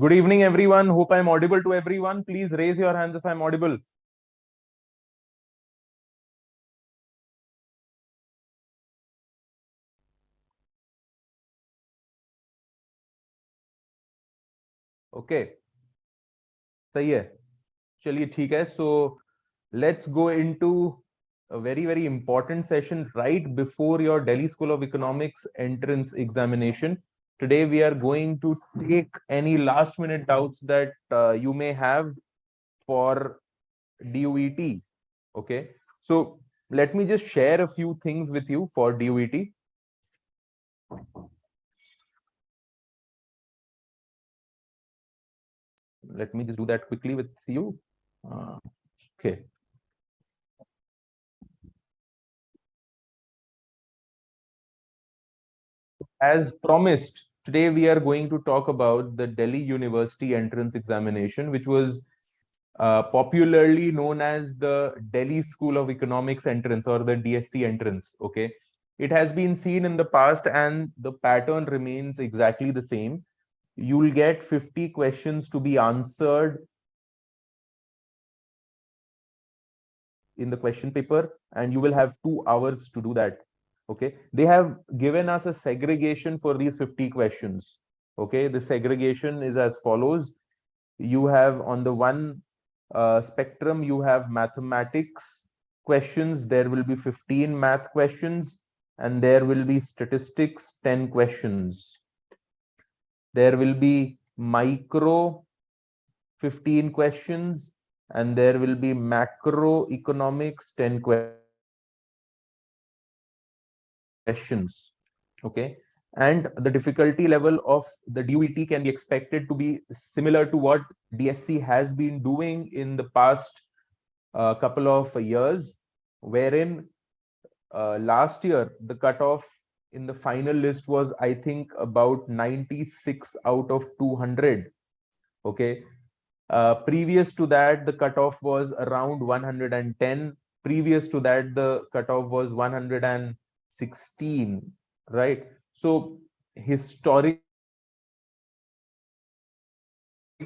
Good evening, everyone. Hope I'm audible to everyone. Please raise your hands if I'm audible. Okay. सही है. चलिए ठीक है. So let's go into a very important session right before your Delhi School of Economics entrance examination. Today we are going to take any last minute doubts that you may have for DUET. Okay. So let me just share a few things with you for DUET. Let me just do that quickly with you. Okay. As promised, Today we are going to talk about the Delhi University entrance examination, which was popularly known as the Delhi School of Economics entrance or the DSE entrance. Okay, it has been seen in the past and the pattern remains exactly the same. You'll get 50 questions to be answered in the question paper, and you will have 2 hours to do that. Okay, they have given us a segregation for these 50 questions. Okay, the segregation is as follows. You have on the one spectrum, you have mathematics questions. There will be 15 math questions, and there will be statistics, 10 questions. There will be micro, 15 questions, and there will be macroeconomics, 10 questions. Okay, and the difficulty level of the DUET can be expected to be similar to what DSC has been doing in the past couple of years, wherein last year the cutoff in the final list was, I think, about 96 out of 200. Okay, previous to that the cutoff was around 110. Previous to that the cutoff was 116, right? So historically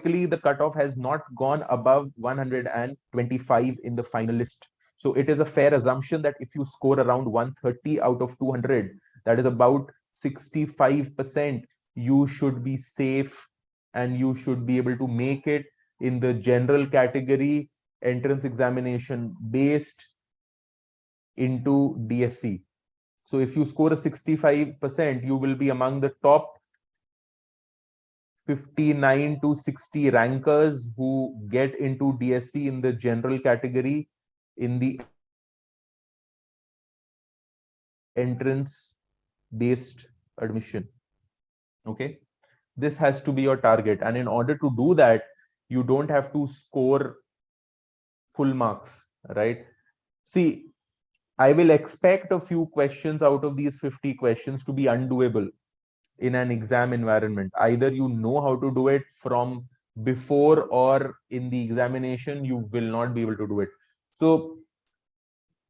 the cutoff has not gone above 125 in the final list. So it is a fair assumption that if you score around 130 out of 200, that is about 65%, you should be safe and you should be able to make it in the general category entrance examination based into DSC. So if you score a 65%, you will be among the top 59 to 60 rankers who get into DSC in the general category in the entrance based admission. Okay, this has to be your target, and in order to do that, you don't have to score full marks, right? See, I will expect a few questions out of these 50 questions to be undoable in an exam environment. Either you know how to do it from before, or in the examination you will not be able to do it. So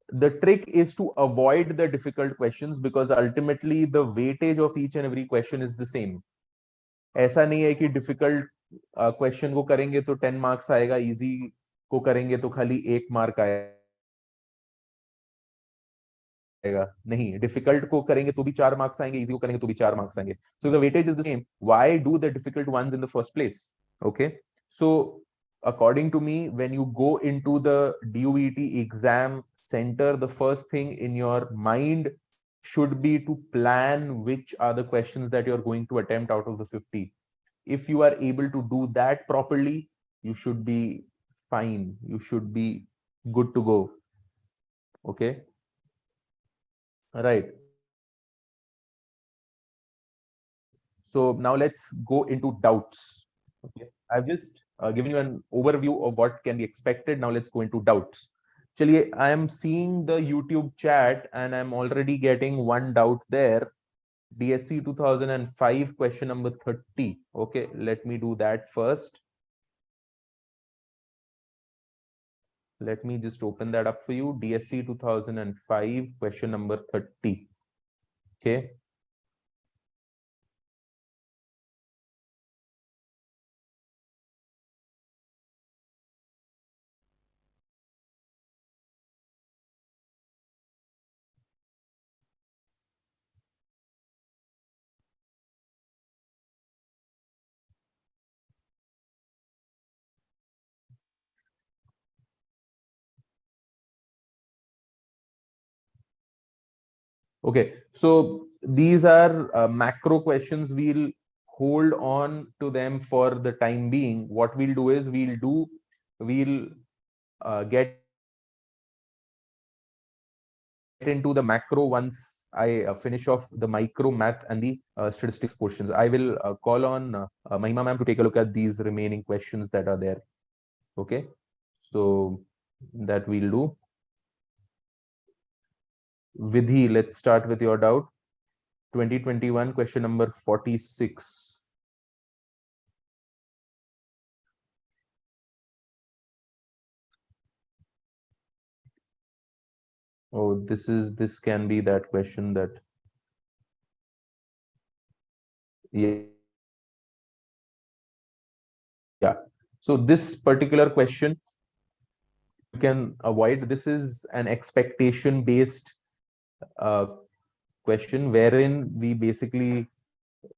the trick is to avoid the difficult questions, because ultimately the weightage of each and every question is the same. ऐसा नहीं है कि difficult question को करेंगे तो 10 marks आएगा, easy को करेंगे तो खाली 1 mark आएगा. नहीं, डिफिकल्ट को करेंगे तो भी 4 मार्क्स आएंगे, इजी को करेंगे तो भी 4 मार्क्स आएंगे. So the weightage is the same. Why do the difficult ones in the first place? Okay, so according to me, when you go into the DUET exam center, the first thing in your mind should be to plan which are the questions that you're going to attempt out of the 50. If you are able to do that properly, you should be fine, you should be good to go. Okay, right. So now let's go into doubts. Okay, I've just given you an overview of what can be expected. Now let's go into doubts. Chaliye, I am seeing the YouTube chat and I'm already getting one doubt there. DSC 2005 question number 30. Okay, let me do that first. Let me just open that up for you. DSC 2005 question number 30. Okay. Okay, so these are macro questions. We'll hold on to them for the time being. What we'll do is we'll get into the macro once I finish off the micro math and the statistics portions. I will call on Mahima ma'am to take a look at these remaining questions that are there. Okay, so that we'll do. Vidhi, let's start with your doubt. 2021, question number 46. Oh, this can be that question that, yeah. So this particular question you can avoid. This is an expectation based uh, question wherein we basically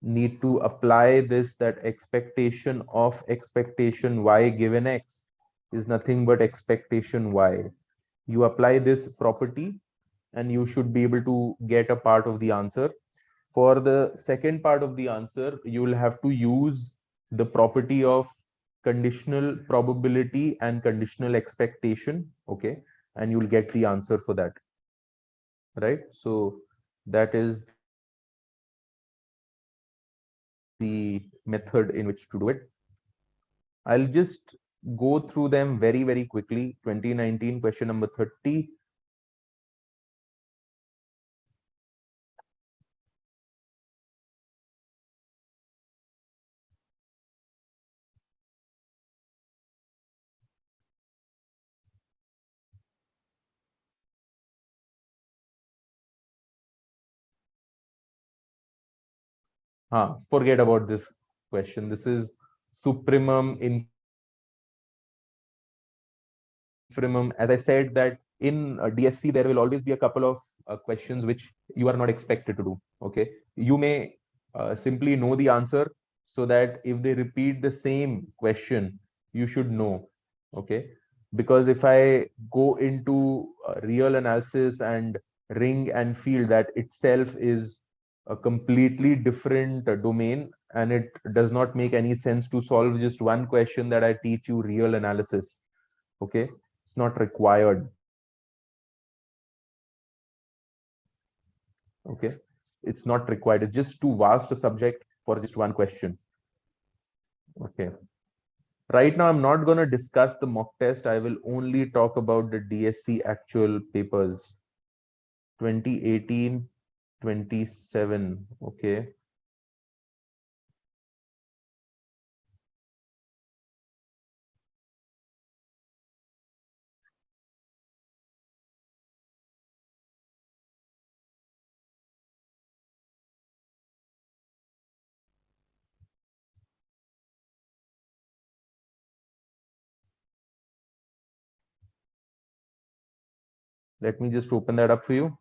need to apply this, that expectation of expectation y given x is nothing but expectation y. You apply this property and you should be able to get a part of the answer. For the second part of the answer, you will have to use the property of conditional probability and conditional expectation. Okay. And you'll get the answer for that. Right. So that is the method in which to do it. I'll just go through them very, very quickly. 2019, question number 30. Forget about this question. This is supremum, infimum. As I said that in DSC, there will always be a couple of questions which you are not expected to do. Okay. You may simply know the answer so that if they repeat the same question, you should know. Okay. Because if I go into real analysis and ring and field, that itself is a completely different domain, and it does not make any sense to solve just one question that I teach you real analysis. Okay. It's not required. Okay. It's not required. It's just too vast a subject for just one question. Okay. Right now, I'm not going to discuss the mock test. I will only talk about the DSC actual papers. 2018, 27. Okay. Let me just open that up for you.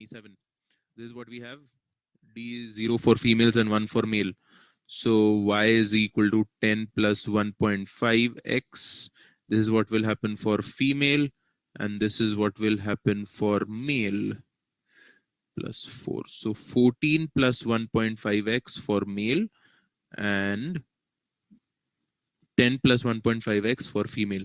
E7. This is what we have. D is 0 for females and 1 for male. So y is equal to 10 plus 1.5x. This is what will happen for female, and this is what will happen for male, plus 4. So 14 plus 1.5x for male and 10 plus 1.5x for female.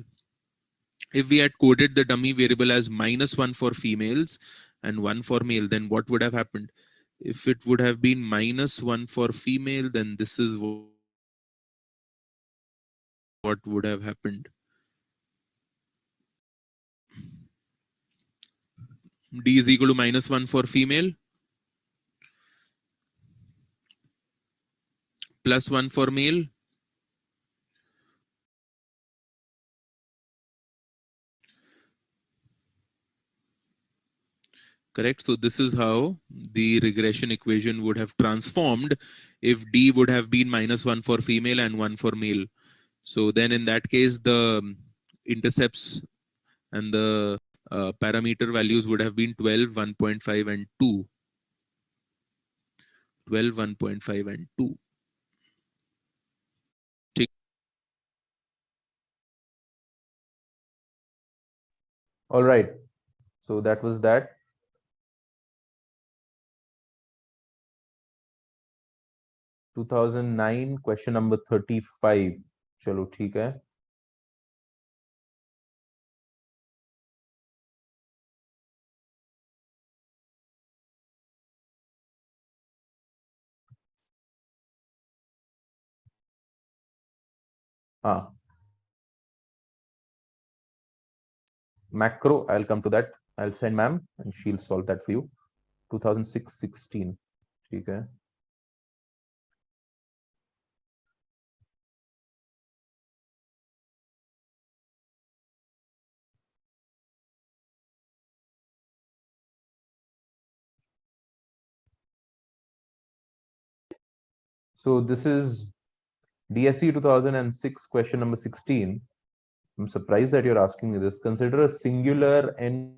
If we had coded the dummy variable as -1 for females and 1 for male, then what would have happened? If it would have been -1 for female, then this is what would have happened. D is equal to -1 for female, plus 1 for male, correct? So this is how the regression equation would have transformed if D would have been -1 for female and 1 for male. So then in that case, the intercepts and the parameter values would have been 12, 1.5 and 2. 12, 1.5 and 2. All right. So that was that. 2009 question number 35. चलो ठीक है. हाँ, macro, I'll come to that. I'll send ma'am and she'll solve that for you. 2006-16. ठीक है. So this is DSE 2006 question number 16. I'm surprised that you're asking me this. Consider a singular n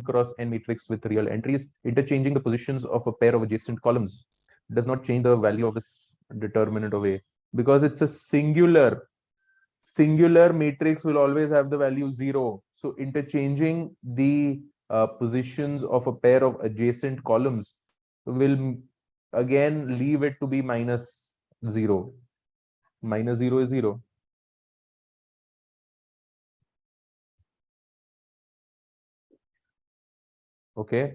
cross n matrix with real entries. Interchanging the positions of a pair of adjacent columns does not change the value of this determinant of A, because it's a singular matrix will always have the value 0. So interchanging the positions of a pair of adjacent columns will again leave it to be minus 0. Minus 0 is 0. Okay.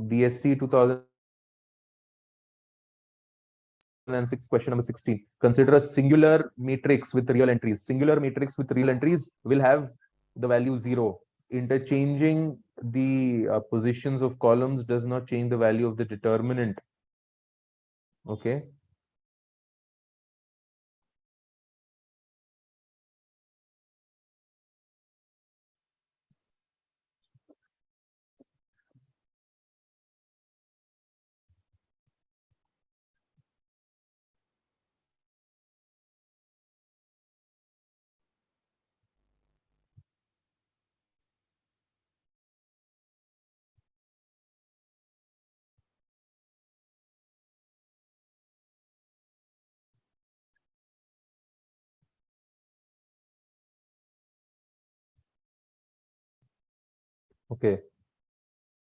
DSC 2006 question number 16. Consider a singular matrix with real entries. Singular matrix with real entries will have the value 0. Interchanging the positions of columns does not change the value of the determinant. Okay. Okay.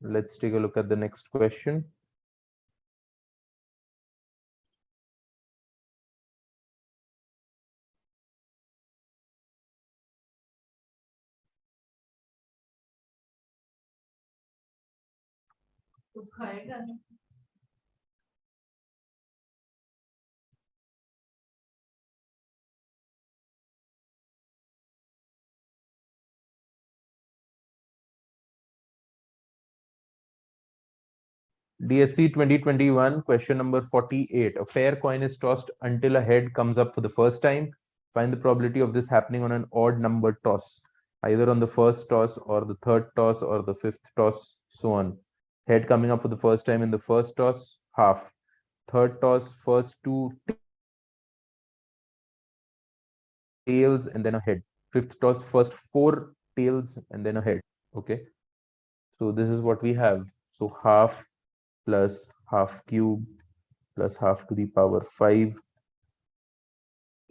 Let's take a look at the next question. DSC 2021, question number 48. A fair coin is tossed until a head comes up for the first time. Find the probability of this happening on an odd number toss, either on the first toss or the third toss or the fifth toss, so on. Head coming up for the first time in the first toss, half. Third toss, first two tails and then a head. Fifth toss, first four tails and then a head. Okay. So this is what we have. So half plus half cube plus half to the power 5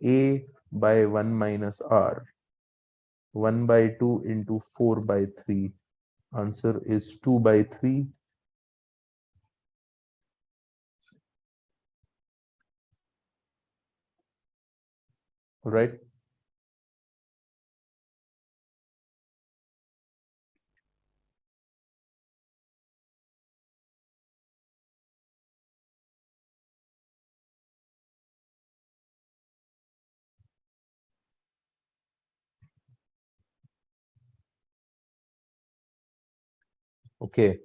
a by 1 minus r, 1 by 2 into 4 by 3. Answer is 2 by 3. Right? Okay.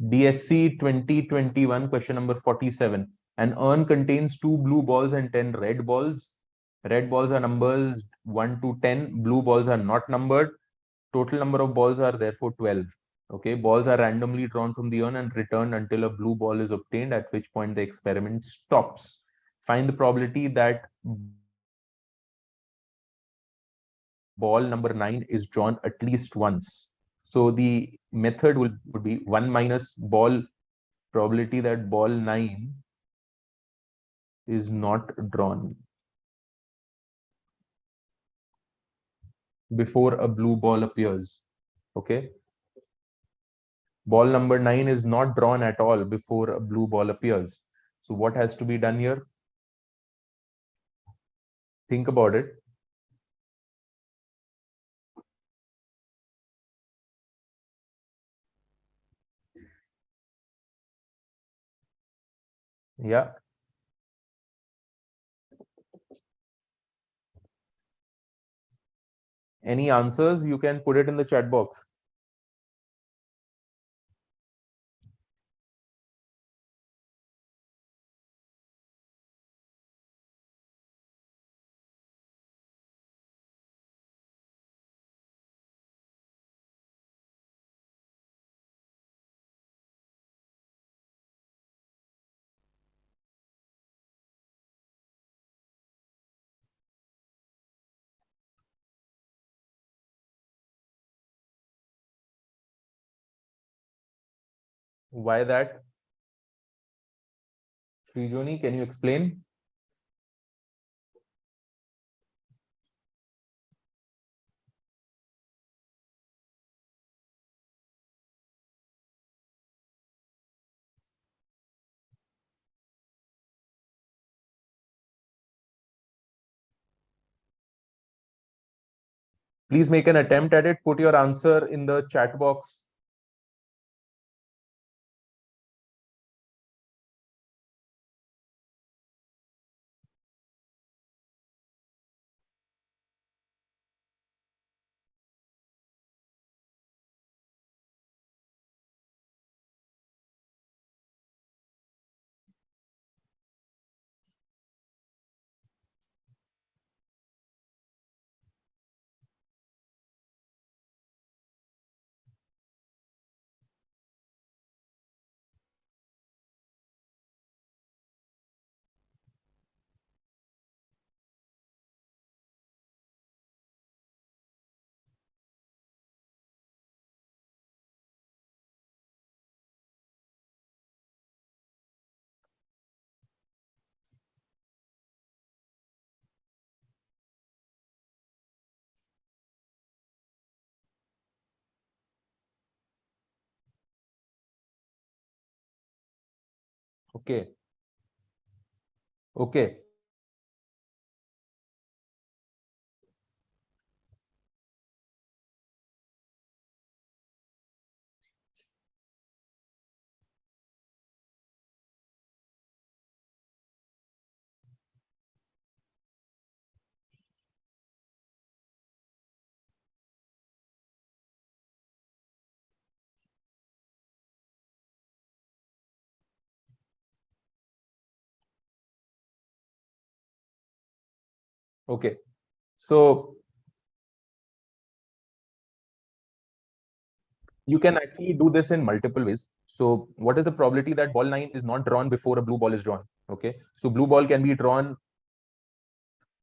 DSC 2021, question number 47. An urn contains 2 blue balls and 10 red balls. Red balls are numbers 1 to 10. Blue balls are not numbered. Total number of balls are therefore 12. Okay, balls are randomly drawn from the urn and returned until a blue ball is obtained, at which point the experiment stops. find the probability that ball number 9 is drawn at least once. So the method would be 1 minus ball probability that ball 9 is not drawn before a blue ball appears. Okay. Ball number 9 is not drawn at all before a blue ball appears. So what has to be done here? Think about it. Yeah. Any answers? You can put it in the chat box. Why that? Srijoni, can you explain? Please make an attempt at it. Put your answer in the chat box. Okay. Okay. Okay. So you can actually do this in multiple ways. So what is the probability that ball 9 is not drawn before a blue ball is drawn? Okay. So blue ball can be drawn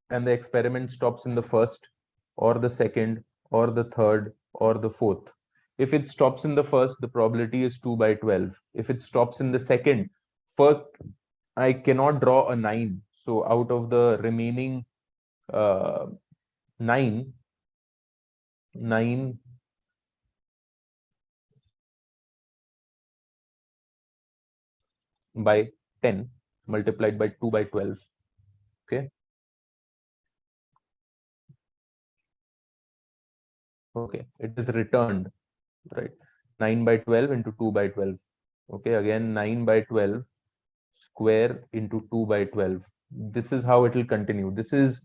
and the experiment stops in the first or the second or the third or the fourth. If it stops in the first, the probability is 2 by 12. If it stops in the second, first, I cannot draw a 9. So out of the remaining 9, 9 by 10 multiplied by 2 by 12. Okay. Okay. It is returned, right? 9 by 12 into 2 by 12. Okay. Again, 9 by 12 square into 2 by 12. This is how it will continue. This is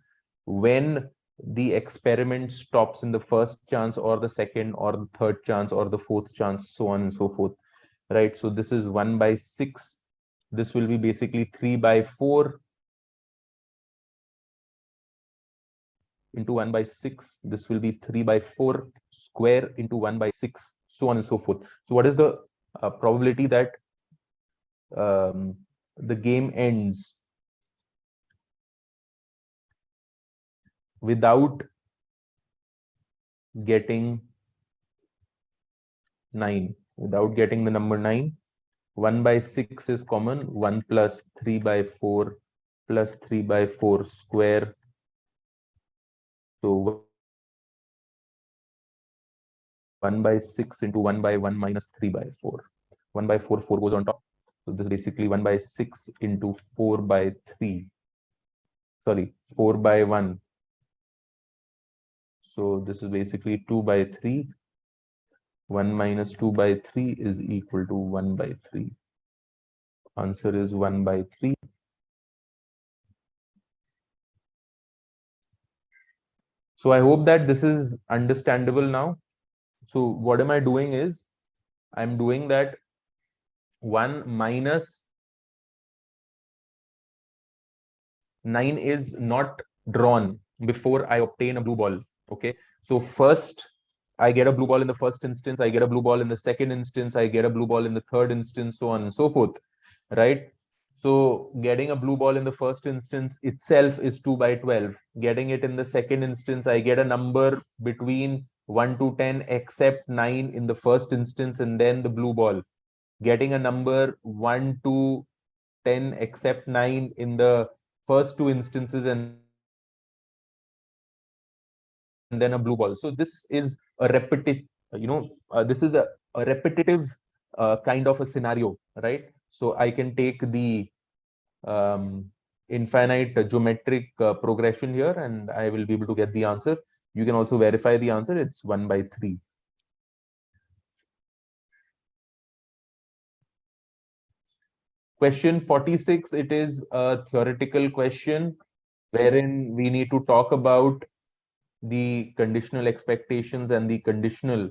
when the experiment stops in the first chance or the second or the third chance or the fourth chance, so on and so forth, right? So this is 1 by 6. This will be basically 3 by 4 into 1 by 6. This will be 3 by 4 square into 1 by 6, so on and so forth. So what is the probability that the game ends without getting 9, without getting the number 9. 1 by 6 is common. 1 plus 3 by 4 plus 3 by 4 square. So 1 by 6 into 1 by 1 minus 3 by 4. 1 by 4, 4 goes on top. So this is basically 1 by 6 into 4 by 3. Sorry, 4 by 1. So this is basically 2 by 3. 1 minus 2 by 3 is equal to 1 by 3. Answer is 1 by 3. So I hope that this is understandable now. So what am I doing is, I'm doing that 1 minus 9 is not drawn before I obtain a blue ball. Okay. So first I get a blue ball in the first instance, I get a blue ball in the second instance, I get a blue ball in the third instance, so on and so forth. Right. So getting a blue ball in the first instance itself is 2 by 12. Getting it in the second instance, I get a number between 1 to 10 except 9 in the first instance, and then the blue ball. Getting a number 1 to 10 except 9 in the first two instances, and then a blue ball. So this is a repetitive, this is a repetitive kind of a scenario, right? So I can take the infinite geometric progression here, and I will be able to get the answer. You can also verify the answer. It's 1 by 3. Question 46, it is a theoretical question wherein we need to talk about the conditional expectations and the conditional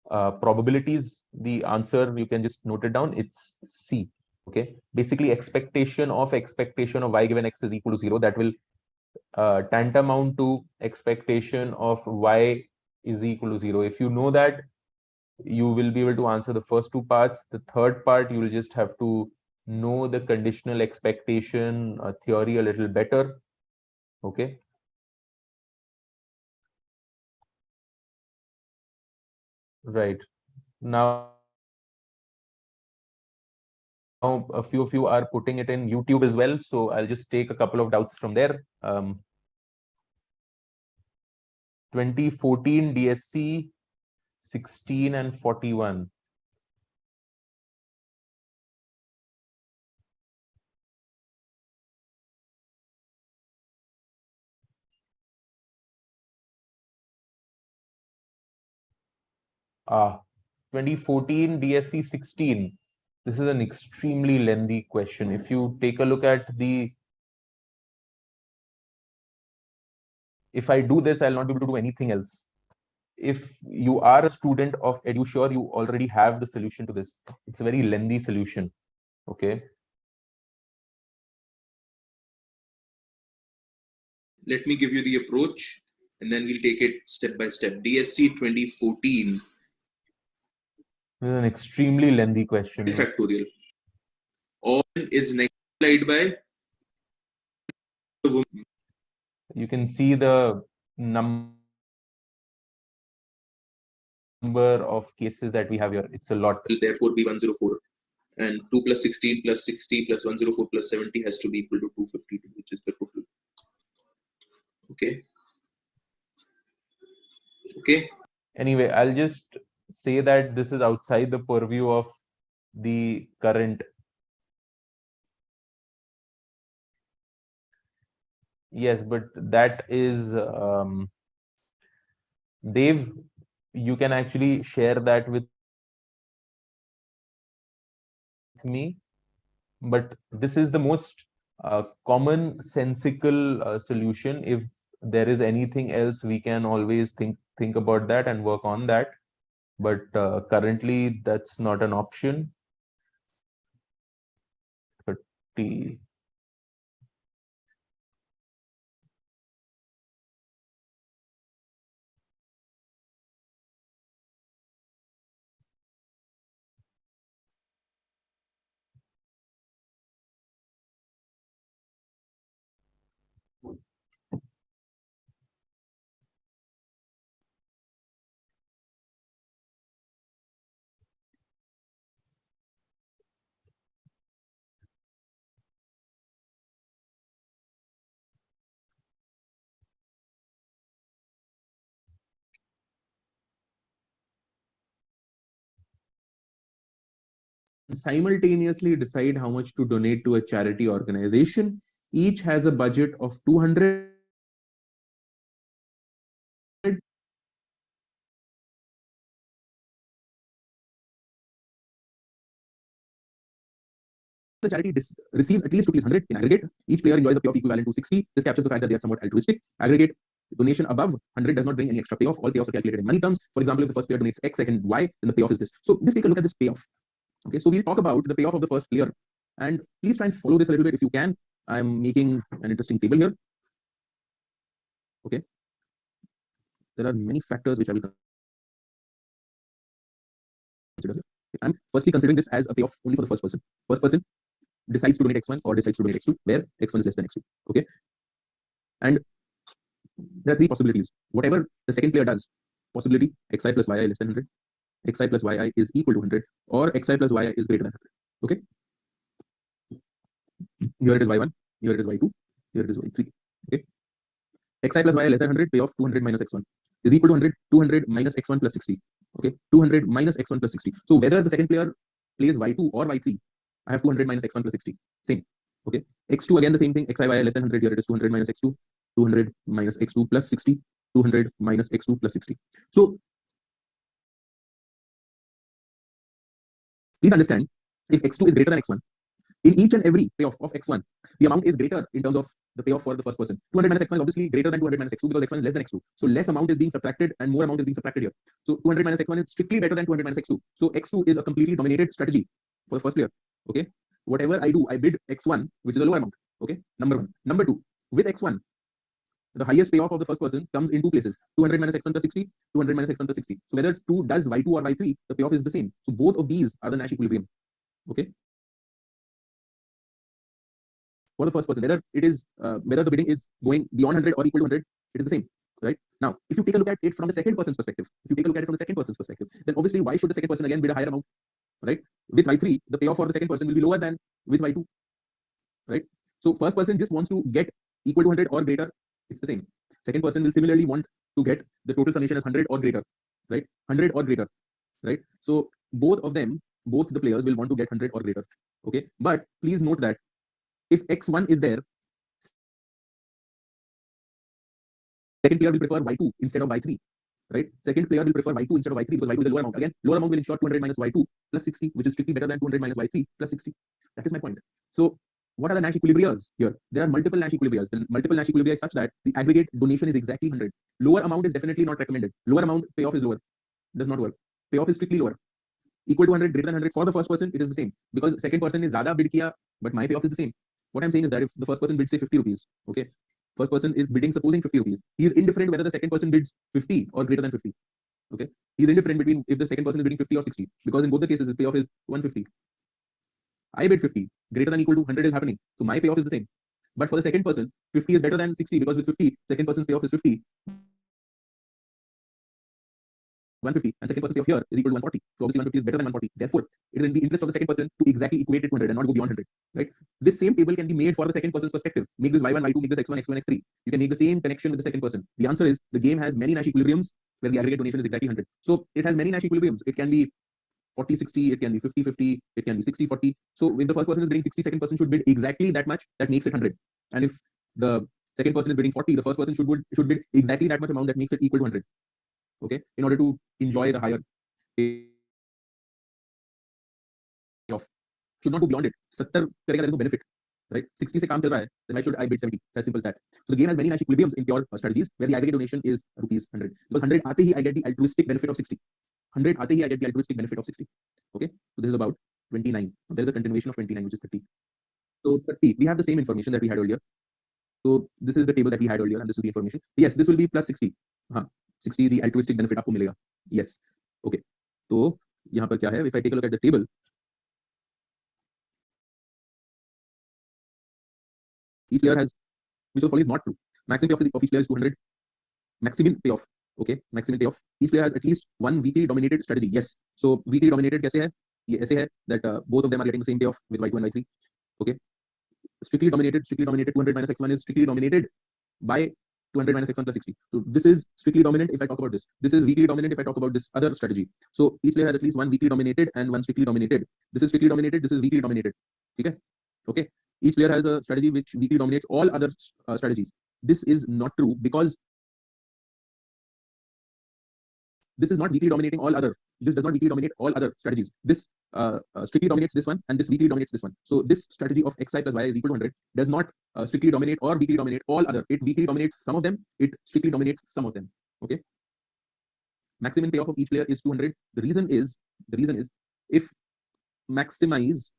probabilities. The answer, you can just note it down. It's C. Okay. Basically, expectation of y given x is equal to 0. That will tantamount to expectation of y is equal to 0. If you know that, you will be able to answer the first two parts. The third part, you will just have to know the conditional expectation theory a little better. Okay. Right. Now, a few of you are putting it in YouTube as well, so I'll just take a couple of doubts from there. 2014 DSC 16 and 41. Ah, 2014 DSC 16. This is an extremely lengthy question. If you take a look at the, if I do this, I'll not be able to do anything else. If you are a student of EduSure, you already have the solution to this. It's a very lengthy solution. Okay. Let me give you the approach and then we'll take it step by step. DSC 2014. This is an extremely lengthy question. Factorial. On is next slide by. You can see the number of cases that we have here. It's a lot. Will therefore be 104. And 2 plus 16 plus 60 plus 104 plus 70 has to be equal to 252, which is the total. Okay. Okay. Anyway, I'll just say that this is outside the purview of the current. Yes, but that is Dave, you can actually share that with me, but this is the most common sensical solution. If there is anything else, we can always think about that and work on that, but currently that's not an option. 30. simultaneously decide how much to donate to a charity organization. Each has a budget of 200. The charity receives at least rupees 100 in aggregate. Each player enjoys a payoff equivalent to 60. This captures the fact that they are somewhat altruistic. Aggregate donation above 100 does not bring any extra payoff. All payoffs are calculated in money terms. For example, if the first player donates X, second Y, then the payoff is this. So just take a look at this payoff. Okay, so we'll talk about the payoff of the first player. And please try and follow this a little bit if you can. I'm making an interesting table here. Okay. There are many factors which I will consider here. I'm firstly considering this as a payoff only for the first person. First person decides to donate X1 or decides to donate X2, where X1 is less than X2. Okay. And there are three possibilities. Whatever the second player does, possibility xi plus yi less than 100, xi plus yi is equal to 100, or xi plus yi is greater than 100. Okay. Here it is y1, here it is y2, here it is y3. Okay. Xi plus yi less than 100, payoff 200 minus x1 is equal to 100, 200 minus x1 plus 60. Okay. 200 minus x1 plus 60. So whether the second player plays y2 or y3, I have 200 minus x1 plus 60. Same. Okay. X2 again the same thing. Xi yi less than 100. Here it is 200 minus x2, 200 minus x2 plus 60, 200 minus x2 plus 60. So please understand, if x2 is greater than x1, in each and every payoff of x1, the amount is greater in terms of the payoff for the first person. 200 minus x1 is obviously greater than 200 minus x2 because x1 is less than x2. So less amount is being subtracted and more amount is being subtracted here. So 200 minus x1 is strictly better than 200 minus x2. So x2 is a completely dominated strategy for the first player. Okay. Whatever I do, I bid x1, which is a lower amount. Okay. Number one. Number two, with x1, the highest payoff of the first person comes in two places: 200 minus x1 plus 60, 200 minus x1 plus 60. So whether it's 2 does y2 or y3, the payoff is the same. So both of these are the Nash equilibrium. Okay. For the first person, whether it is whether the bidding is going beyond 100 or equal to 100, it is the same. Right. Now, if you take a look at it from the second person's perspective, then obviously why should the second person again bid a higher amount? Right. With y3, the payoff for the second person will be lower than with y2. Right. So first person just wants to get equal to 100 or greater. It's the same. Second person will similarly want to get the total summation as 100 or greater. Right. 100 or greater. Right. So both of them, both the players will want to get 100 or greater. Okay. But please note that if x1 is there, second player will prefer y2 instead of y3. Right. Second player will prefer y2 instead of y3 because y2 is a lower amount. Again, lower amount will ensure 200 minus y2 plus 60, which is strictly better than 200 minus y3 plus 60. That is my point. So what are the Nash equilibrias here? There are multiple Nash equilibrias. The multiple Nash equilibria is such that the aggregate donation is exactly 100. Lower amount is definitely not recommended. Lower amount, payoff is lower. Does not work. Payoff is strictly lower. Equal to 100, greater than 100 for the first person, it is the same. Because second person is zyada bid kiya, but my payoff is the same. What I'm saying is that if the first person bids say 50 rupees, okay, first person is bidding supposing 50 rupees, he is indifferent whether the second person bids 50 or greater than 50. Okay, he is indifferent between if the second person is bidding 50 or 60, because in both the cases his payoff is 150. I bid 50, greater than equal to 100 is happening, so my payoff is the same. But for the second person, 50 is better than 60 because with 50, second person's payoff is 50. 150 and second person's payoff here is equal to 140. So obviously 150 is better than 140. Therefore, it is in the interest of the second person to exactly equate it to 100 and not go beyond 100. Right? This same table can be made for the second person's perspective. Make this y1, y2, make this x1, x1, x3. You can make the same connection with the second person. The answer is the game has many Nash equilibriums where the aggregate donation is exactly 100. So it has many Nash equilibriums. It can be 40-60, it can be 50-50, it can be 60-40. So if the first person is bidding 60, second person should bid exactly that much. That makes it 100. And if the second person is bidding 40, the first person should bid exactly that much amount that makes it equal to 100. Okay, in order to enjoy the higher payoff. Should not go beyond it. 70 karega, there is no benefit. Right? 60 se kaam chal raha hai, then why should I bid 70? It's as simple as that. So the game has many Nash equilibriums in pure strategies where the aggregate donation is rupees 100. Because 100 aate hi I get the altruistic benefit of 60. 100 aate hi I get the altruistic benefit of 60. Okay, so this is about 29. There is a continuation of 29, which is 30. So 30, we have the same information that we had earlier. So this is the table that we had earlier, and this is the information. Yes, this will be plus 60. 60 the altruistic benefit आपको मिलेगा. Yes. Okay. तो यहाँ पर क्या है? If I take a look at the table, each player has, which of all is not true. Maximum payoff of each player is 200. Maximum payoff. Okay. Maximum payoff. Each player has at least one weekly dominated strategy. Yes. So weekly dominated कैसे है? ये ऐसे है that both of them are getting the same payoff with y2 and y3. Okay. Strictly dominated. 200 minus x1 is strictly dominated by 200 minus x1 plus 60. So this is strictly dominant if I talk about this. This is weakly dominant if I talk about this other strategy. So each player has at least one weakly dominated and one strictly dominated. this is strictly dominated, this is weakly dominated. Okay, okay. Each player has a strategy which weakly dominates all other strategies. This is not true because this is not weakly dominating all other. This does not weakly dominate all other strategies. This strictly dominates this one, and this weakly dominates this one. So this strategy of xi plus y is equal to 100 does not strictly dominate or weakly dominate all other. It weakly dominates some of them. It strictly dominates some of them. Okay. Maximum payoff of each player is 200. The reason is if maximize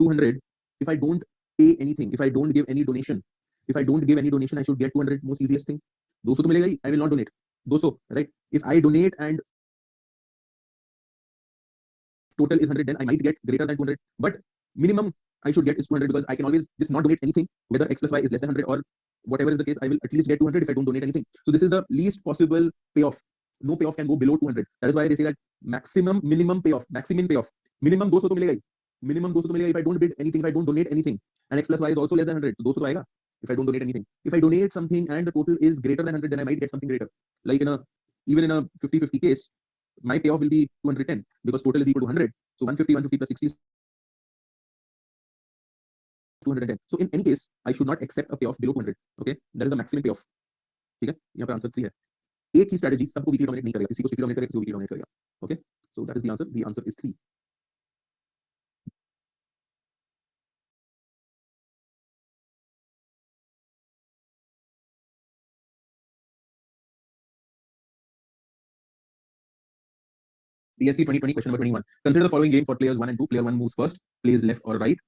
200, if I don't pay anything, if I don't give any donation, if I don't give any donation, I should get 200. Most easiest thing. 200 to milega hi, I will not donate. 200, right? If I donate and total is 100, then I might get greater than 200. But minimum I should get is 200 because I can always just not donate anything, whether x plus y is less than 100 or whatever is the case. I will at least get 200 if I don't donate anything. So this is the least possible payoff. No payoff can go below 200. That is why they say that minimum payoff. Minimum 200 to milega. Minimum 200 to milega if I don't bid anything, if I don't donate anything. And x plus y is also less than 100. So 200 to aega if I don't donate anything. If I donate something and the total is greater than 100, then I might get something greater. Like even in a 50-50 case, my payoff will be 210 because total is equal to 100. So 150 plus 60 is 210. So in any case, I should not accept a payoff below 200. Okay, that is the maximum payoff. ठीक है, यहाँ पर answer 3 है. एक ही strategy सबको weakly dominate नहीं करेगा, किसी को strictly dominate करेगा, किसी को weakly dominate करेगा. Okay, so that is the answer. The answer is 3. DSE 2020 question number 21. Consider the following game for players 1 and 2. Player 1 moves first, plays left or right.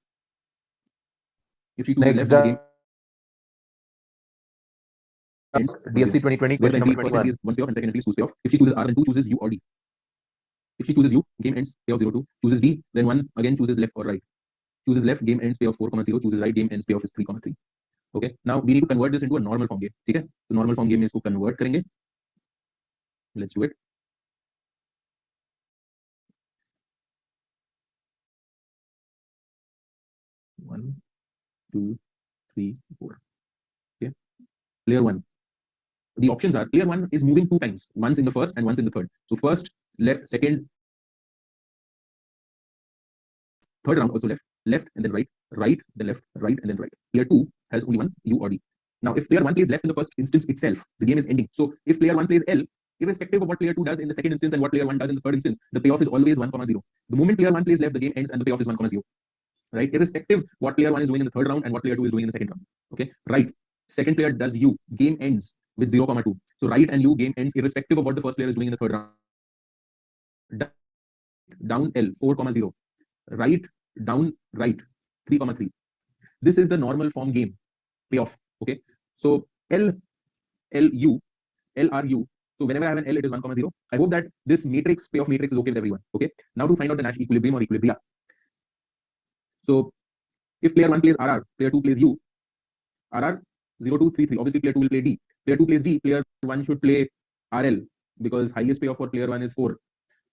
If she chooses left, the game ends. DSE 2020 Where the question number entry first 21. entry is 1 payoff and second entry is 2 payoff. If she chooses R, then 2 chooses U or D. If she chooses U, game ends, payoff 0-2. Chooses D, then 1 again chooses left or right. Chooses left, game ends, payoff 4,0. Chooses right, game ends, payoff is 3,3. Okay. Now we need to convert this into a normal form game. ठीक है? तो normal form game में इसको convert करेंगे. Let's do it. 1, 2, 3, 4. Okay. Player 1. The options are player 1 is moving 2 times. Once in the first and once in the third. So first, left, second, third round also left and then right, then left, right and then right. Player 2 has only one U or D. Now, if player 1 plays left in the first instance itself, the game is ending. So if player 1 plays L, irrespective of what player 2 does in the second instance and what player 1 does in the third instance, the payoff is always 1,0. The moment player 1 plays left, the game ends and the payoff is 1,0. Right? Irrespective what player 1 is doing in the third round and what player 2 is doing in the second round. Okay. Right. Second player does U, game ends with 0,2. So right and U, game ends irrespective of what the first player is doing in the third round. Down L, 4,0. Right, down, right, 3,3. This is the normal form game payoff. Okay. So L, LU, LRU. So whenever I have an L, it is 1,0. I hope that this matrix, payoff matrix is okay with everyone. Okay. Now to find out the Nash equilibrium or equilibria. So if player 1 plays RR, player 2 plays U, RR 0, 2, 3, 3. Obviously, player 2 will play D. Player 2 plays D, player 1 should play RL because highest payoff for player 1 is 4.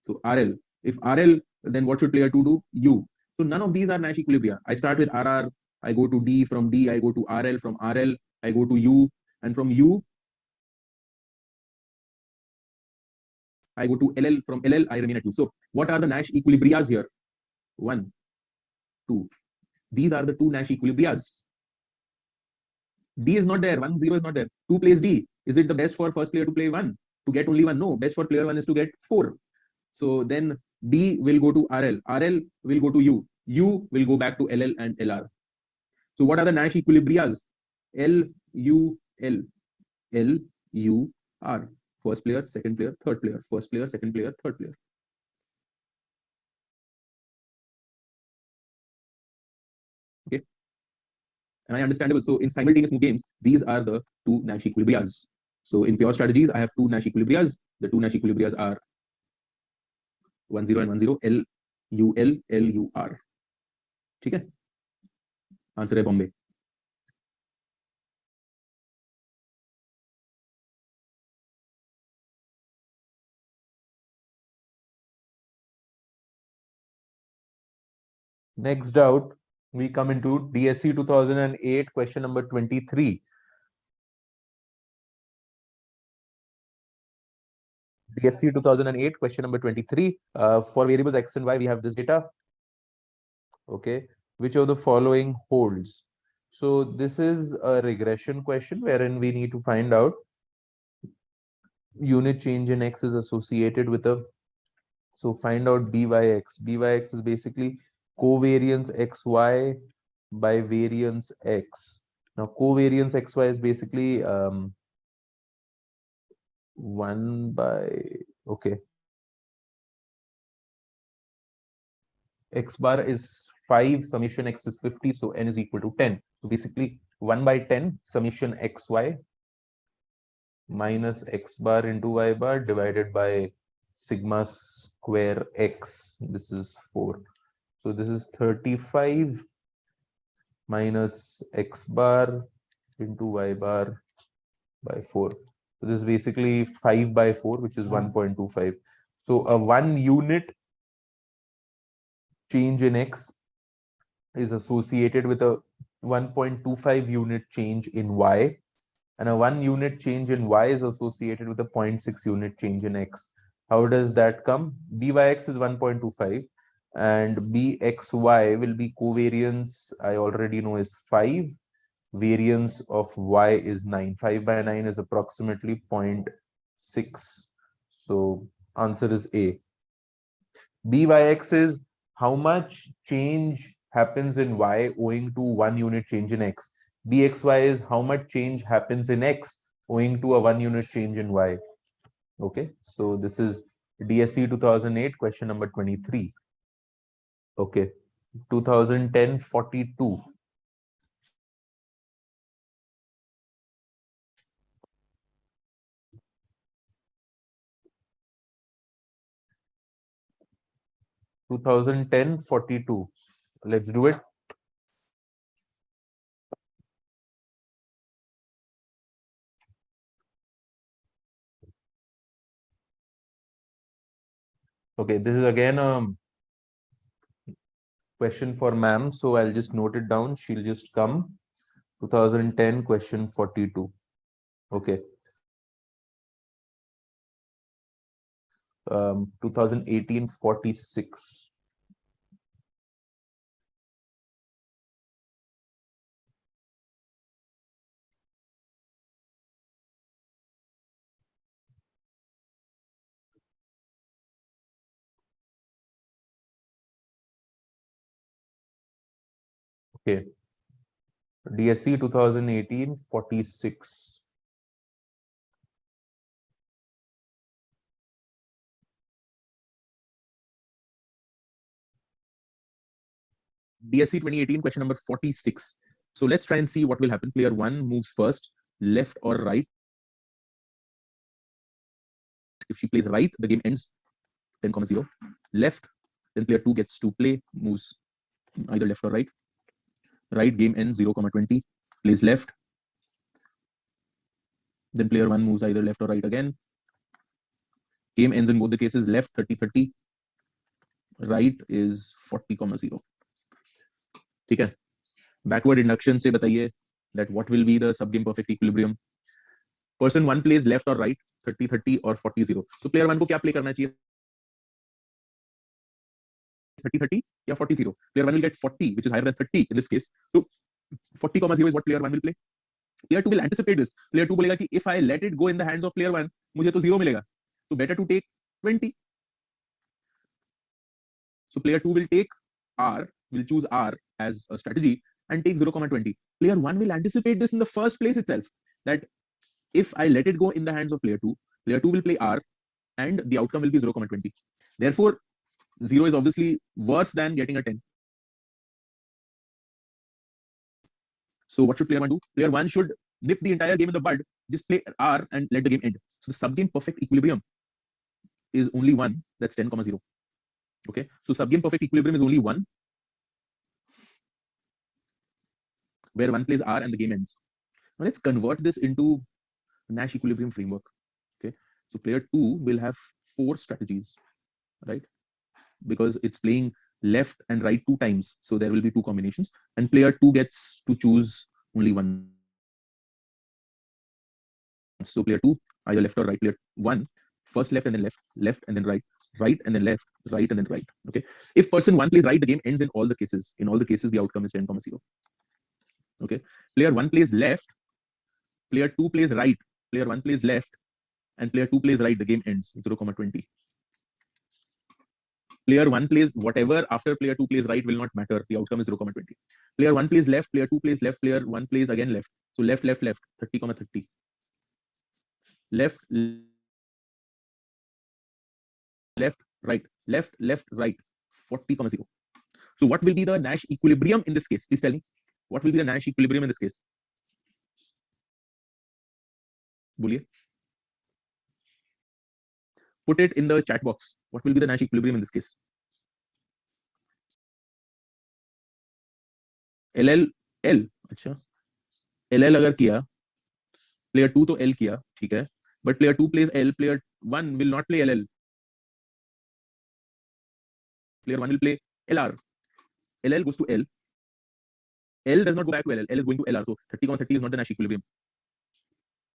So RL. If RL, then what should player 2 do? U. So none of these are Nash equilibria. I start with RR, I go to D, from D, I go to RL, from RL, I go to U, and from U, I go to LL, from LL, I remain at U. So what are the Nash equilibrias here? 1, 2. These are the 2 Nash equilibrias. D is not there, 1, 0 is not there. 2 plays D. Is it the best for first player to play 1? To get only 1? No, best for player 1 is to get 4. So then D will go to RL. RL will go to U. U will go back to LL and LR. So what are the Nash equilibrias? L, U, L. L, U, R. First player, second player, third player. First player, second player, third player. Okay. Am I understandable? So in simultaneous games, these are the 2 Nash equilibrias. So in pure strategies, I have 2 Nash equilibrias. The 2 Nash equilibrias are 1, 0 and 1, 0. L, U, L, L, U, R. ठीक है? Answer है Bombay. Next out, we come into DSE 2008 question number 23. DSC 2008, question number 23. For variables x and y, we have this data. Okay, which of the following holds? So this is a regression question wherein we need to find out unit change in x is associated with a, so find out byx. Byx is basically covariance xy by variance x. Now covariance xy is basically 1 by, okay, x bar is 5, summation x is 50, so n is equal to 10. So basically 1 by 10 summation xy minus x bar into y bar divided by sigma square x. This is 4. So this is 35 minus x bar into y bar by 4. So this is basically 5 by 4, which is 1.25. So a 1 unit change in x is associated with a 1.25 unit change in y, and a 1 unit change in y is associated with a 0.6 unit change in x. How does that come? Byx is 1.25 and bxy will be covariance, I already know, is 5. Variance of y is 9. 5 by 9 is approximately 0.6. So answer is A. Byx is how much change happens in y owing to 1 unit change in x. Bxy is how much change happens in x owing to a 1 unit change in y. Okay, so this is DSE 2008, question number 23. Okay, 2010 42. Let's do it. Okay, this is again a question for ma'am, so I'll just note it down. She'll just come. 2010 question 42. Okay. 2018 46. Okay. DSC 2018 46. DSC 2018 question number 46. So let's try and see what will happen. Player 1 moves first, left or right. If she plays right, the game ends 10, 0. Left, then player 2 gets to play, moves either left or right. Right, game ends 0, 20. Plays left. Then player 1 moves either left or right again. Game ends in both the cases. Left 30, 30. Right is 40, 0. ठीक है. Backward induction से बताइए that what will be the subgame perfect equilibrium. Person 1 plays left or right, 30, 30 or 40, 0. So player 1 को क्या play करना चाहिए? 30, 30 या 40, 0. Player 1 will get 40, which is higher than 30 in this case. So 40, 0 is what player 1 will play. Player 2 will anticipate this. Player 2 बोलेगा कि if I let it go in the hands of player 1, मुझे तो 0 मिलेगा. So better to take 20. So player 2 will take R, will choose R as a strategy and take 0, 20. Player 1 will anticipate this in the first place itself, that if I let it go in the hands of player 2 will play R and the outcome will be 0, 20. Therefore, 0 is obviously worse than getting a 10. So what should player 1 do? Player 1 should nip the entire game in the bud, just play R and let the game end. So the subgame perfect equilibrium is only 1, that's 10, 0. Okay, so subgame perfect equilibrium is only 1, where 1 plays R and the game ends. Now let's convert this into Nash equilibrium framework. Okay, so player 2 will have 4 strategies, right? Because it's playing left and right 2 times, so there will be 2 combinations, and player 2 gets to choose only one. So player 2 either left or right. Player 1 first left and then left and then right, right and then left, right and then right. Okay. If person 1 plays right, the game ends in all the cases. In all the cases, the outcome is 10, 0. Okay. Player 1 plays left, player 2 plays right, player 1 plays left, and player 2 plays right, the game ends 0, 20. Player 1 plays whatever after player 2 plays right will not matter. The outcome is 0, 20. Player 1 plays left, player 2 plays left, player 1 plays again left. So left, 30, 30. Left, left, right, 40, 0. So what will be the Nash equilibrium in this case? Please tell me. What will be the Nash equilibrium in this case? Boliye. Put it in the chat box. What will be the Nash equilibrium in this case? LL, L. अच्छा. LL अगर किया, player 2 तो L किया, ठीक है. But player 2 plays L, player 1 will not play LL. Player 1 will play LR. LL goes to L. L does not go back to LL. L is going to LR. So 30, 30 is not the Nash equilibrium.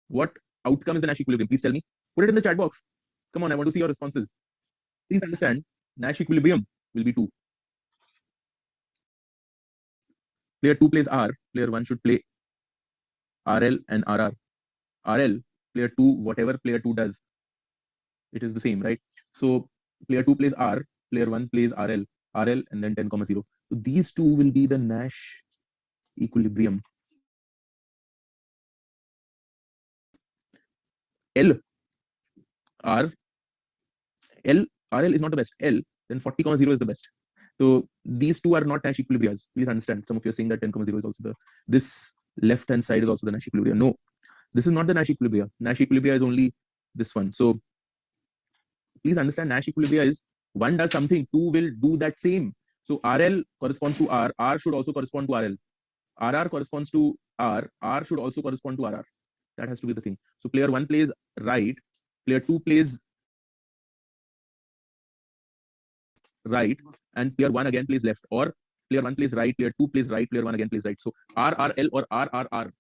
What outcome is the Nash equilibrium? Please tell me. Put it in the chat box. Come on, I want to see your responses. Please understand, Nash equilibrium will be 2. Player 2 plays R. Player 1 should play RL and RR. RL, player 2, whatever player 2 does, it is the same, right? So player 2 plays R, player 1 plays RL, and then 10, 0. So these two will be the Nash equilibrium. L, R, L, RL is not the best. L, then 40, 0 is the best. So these two are not Nash equilibriums. Please understand. Some of you are saying that 10, 0 is also this left hand side is also the Nash equilibrium. No, this is not the Nash equilibrium. Nash equilibrium is only this one. So please understand, Nash equilibrium is 1 does something, 2 will do that same. So RL corresponds to R. R should also correspond to RL. RR corresponds to R. R should also correspond to RR. That has to be the thing. So player 1 plays right. Player 2 plays right, and player 1 again plays left, or player 1 plays right, player 2 plays right, player 1 again plays right. So RRL or RRR,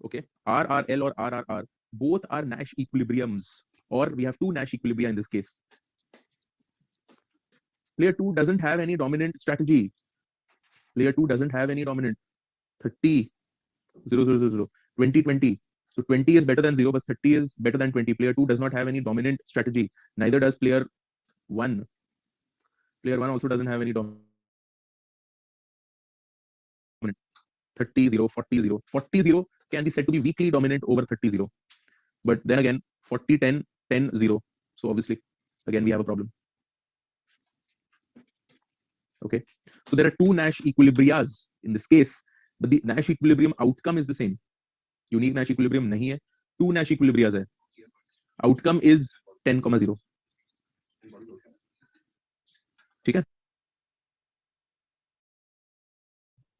okay, RRL or RRR, both are Nash equilibriums, or we have two Nash equilibria in this case. Player 2 doesn't have any dominant strategy. Player 2 doesn't have any dominant. 30, 0, 0, 0, 0, 20, 20. So 20 is better than 0, but 30 is better than 20. Player 2 does not have any dominant strategy. Neither does player 1. Player 1 also doesn't have any dominant. 30, 0, 40, 0. 40, 0 can be said to be weakly dominant over 30, 0. But then again, 40, 10, 10, 0. So obviously, again, we have a problem. Okay. So there are two Nash equilibrias in this case, but the Nash equilibrium outcome is the same. Unique Nash equilibrium nahi hai. Two Nash equilibrias hai. Outcome is 10, 0. ठीक है?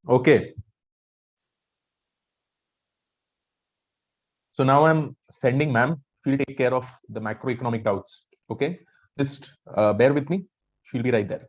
Okay. So now I'm sending ma'am. She'll take care of the macroeconomic doubts. Okay. Just bear with me. She'll be right there.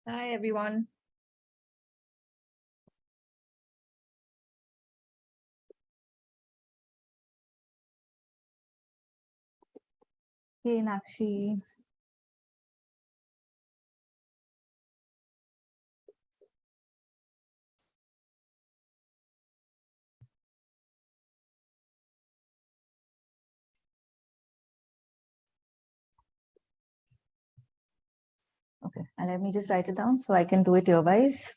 Hi, everyone. Hey, Nakshi. Okay, and let me just write it down so I can do it year-wise.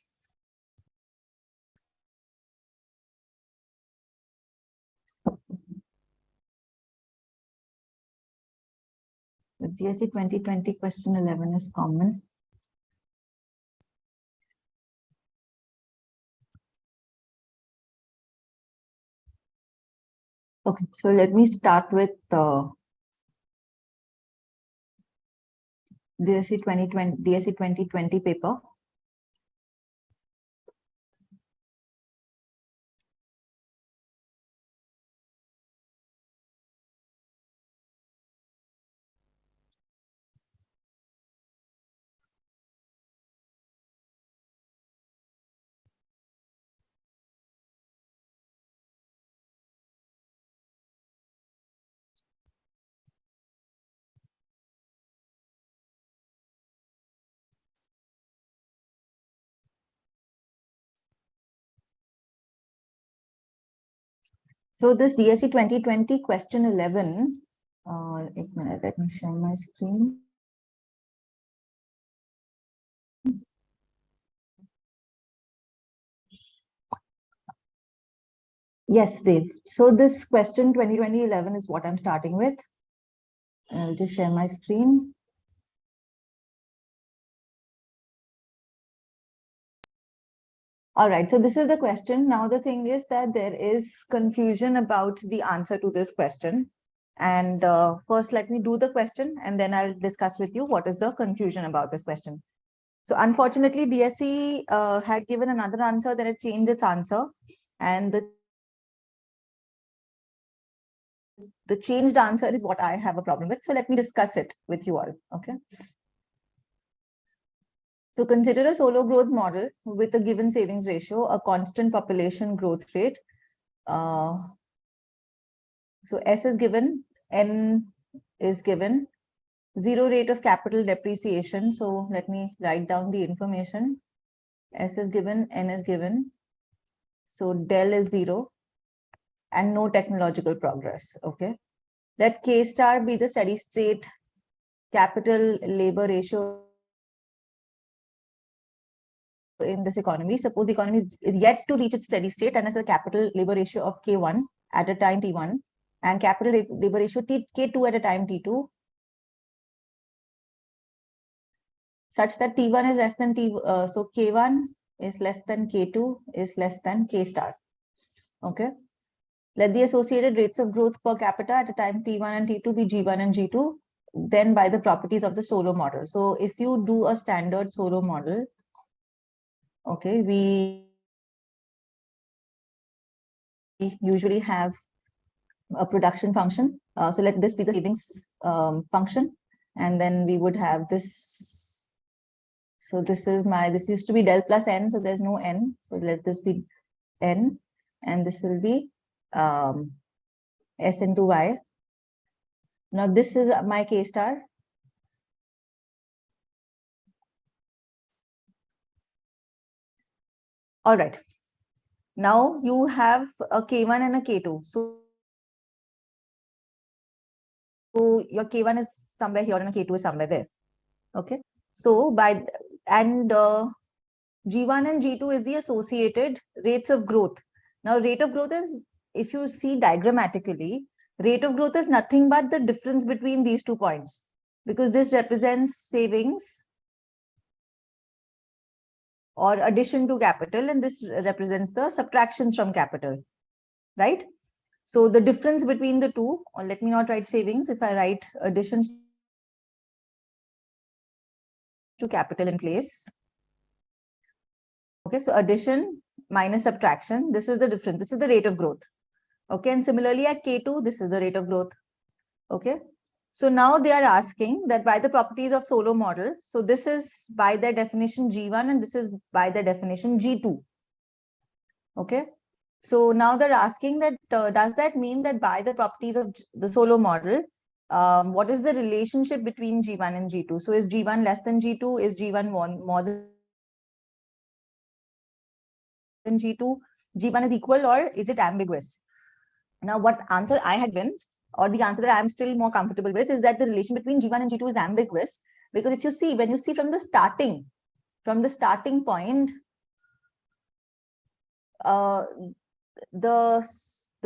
The DSE 2020 question 11 is common. Okay, so let me start with DSE 2020 paper. So this DSE 2020 question 11, a minute, let me share my screen. Yes, Dave. So this question 2020-11 is what I'm starting with. I'll just share my screen. All right, so this is the question. Now the thing is that there is confusion about the answer to this question. And first, let me do the question and then I'll discuss with you what is the confusion about this question. So unfortunately, DSE had given another answer, then it changed its answer. And the changed answer is what I have a problem with. So let me discuss it with you all, okay? So consider a solo growth model with a given savings ratio, a constant population growth rate. So S is given, N is given, zero rate of capital depreciation. So let me write down the information. S is given, N is given. So del is 0 and no technological progress, okay? Let K star be the steady state capital labor ratio in this economy. Suppose the economy is yet to reach its steady state and has a capital labor ratio of K1 at a time T1 and capital labor ratio K2 at a time T2, such that T1 is less than so K1 is less than K2 is less than K star. Okay. Let the associated rates of growth per capita at a time T1 and T2 be G1 and G2, then by the properties of the solo model. So if you do a standard solo model, okay, we usually have a production function. So let this be the savings function. And then we would have this. So this used to be del plus n. So there's no n. So let this be n. And this will be s into y. Now this is my K star. All right. Now you have a K1 and a K2. So your K1 is somewhere here and a K2 is somewhere there. Okay. So G1 and G2 is the associated rates of growth. Now rate of growth is, if you see diagrammatically, rate of growth is nothing but the difference between these 2 points, because this represents savings or addition to capital, and this represents the subtractions from capital, right? So the difference between the two, or let me not write savings, if I write additions to capital in place. Okay, so addition minus subtraction, this is the difference, this is the rate of growth. Okay, and similarly at K2, this is the rate of growth. Okay, so now they are asking that by the properties of solo model, so this is by their definition G1 and this is by their definition G2. Okay, so now they're asking that does that mean that by the properties of the solo model, what is the relationship between G1 and G2? So is G1 less than G2? Is G1 more than G2? G1 is equal, or is it ambiguous? Now, what answer I had been, or the answer that I'm still more comfortable with, is that the relation between G1 and G2 is ambiguous, because if you see, when you see from the starting point, the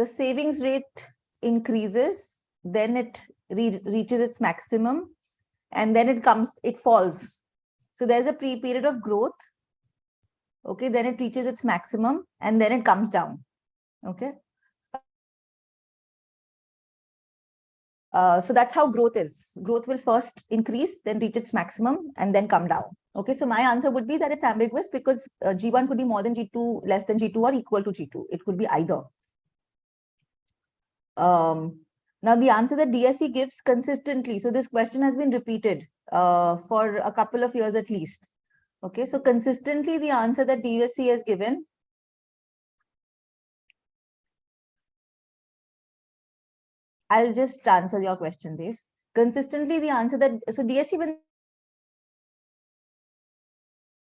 savings rate increases, then it reaches its maximum, and then it falls. So there's a period of growth. Okay, then it reaches its maximum and then it comes down. Okay. So that's how growth is. Growth will first increase, then reach its maximum, and then come down. Okay, so my answer would be that it's ambiguous because G1 could be more than G2, less than G2, or equal to G2. It could be either. Now the answer that DSE gives consistently. So this question has been repeated for a couple of years at least. Okay, so consistently the answer that DSE has given I'll just answer your question, Dave. Consistently, the answer that, so DSE, when